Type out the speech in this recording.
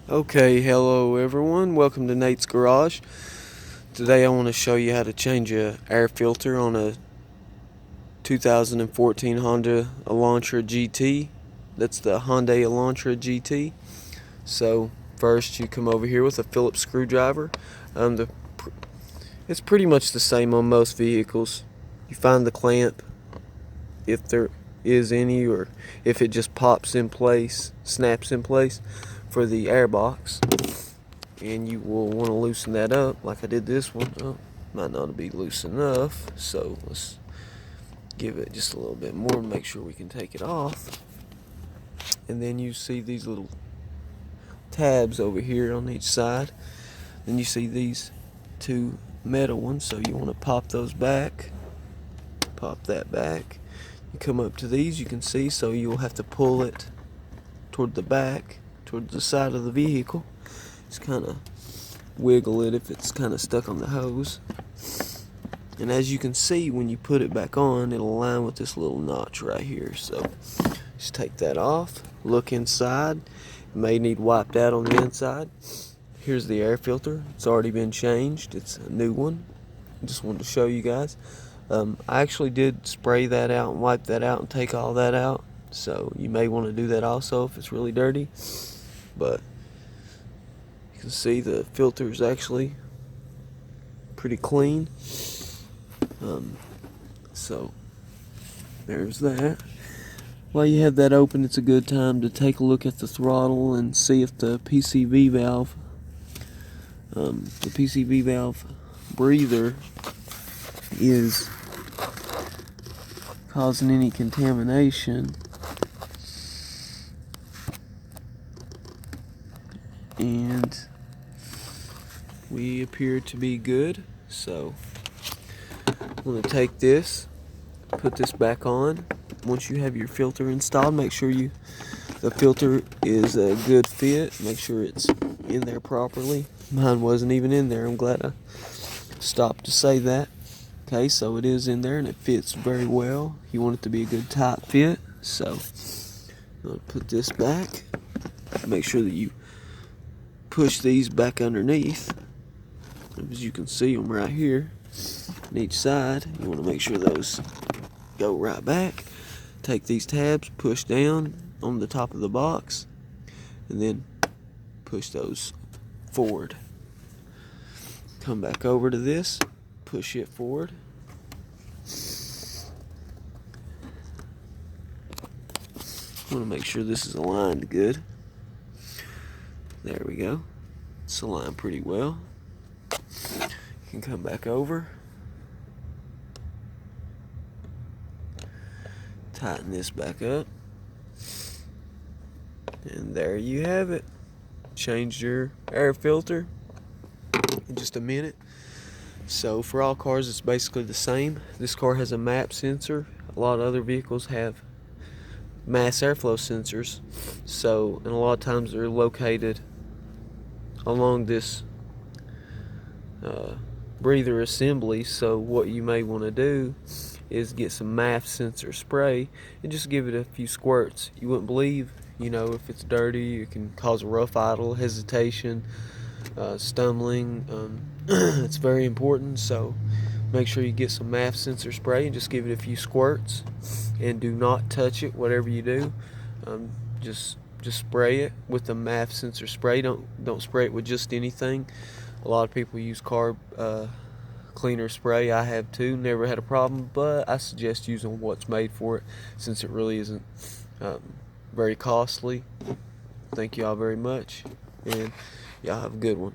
Okay, hello everyone. Welcome to Nate's Garage. Today I want to show you how to change a air filter on a 2014 Honda Elantra GT. That's the Hyundai Elantra GT. So first you come over here with a Phillips screwdriver. It's pretty much the same on most vehicles. You find the clamp, if there is any, or if it just pops in place, snaps in place for the air box. And you will want to loosen that up like I did this one. Might not be loose enough, so let's give it just a little bit more and make sure we can take it off. And then you see these little tabs over here on each side. Then you see these two metal ones, so you want to pop those back. Pop that back. You come up to these, you can see, so you'll have to pull it toward the back, toward the side of the vehicle. Just kind of wiggle it if it's kind of stuck on the hose. And as you can see, when you put it back on, it'll align with this little notch right here. So just take that off, look inside. It may need wiped out on the inside. Here's the air filter. It's already been changed. It's a new one. Just wanted to show you guys. I actually did spray that out and wipe that out and take all that out. So you may want to do that also if it's really dirty. But you can see the filter is actually pretty clean. So there's that. While you have that open, it's a good time to take a look at the throttle and see if the PCV valve breather is causing any contamination. And we appear to be good, so I'm going to take this, put this back on. Once you have your filter installed, make sure the filter is a good fit. Make sure it's in there properly. Mine wasn't even in there. I'm glad I stopped to say that. Okay, so it is in there and it fits very well. You want it to be a good tight fit, so I'm going to put this back. Make sure that you push these back underneath. As you can see them right here on each side. You want to make sure those go right back. Take these tabs, push down on the top of the box, and then push those forward. Come back over to this, push it forward. Want to make sure this is aligned good. There we go. It's aligned pretty well. You can come back over. Tighten this back up. And there you have it. Changed your air filter in just a minute. So for all cars, it's basically the same. This car has a MAP sensor. A lot of other vehicles have mass airflow sensors. So, and a lot of times they're located along this breather assembly. So what you may want to do is get some MAP sensor spray and just give it a few squirts. You wouldn't believe, if it's dirty, it can cause a rough idle, hesitation, stumbling. It's very important, so make sure you get some MAP sensor spray and just give it a few squirts, and do not touch it. Whatever you do, just spray it with the MAP sensor spray. Don't spray it with just anything. A lot of people use carb cleaner spray. I have too, never had a problem, but I suggest using what's made for it, since it really isn't very costly. Thank you all very much, and y'all have a good one.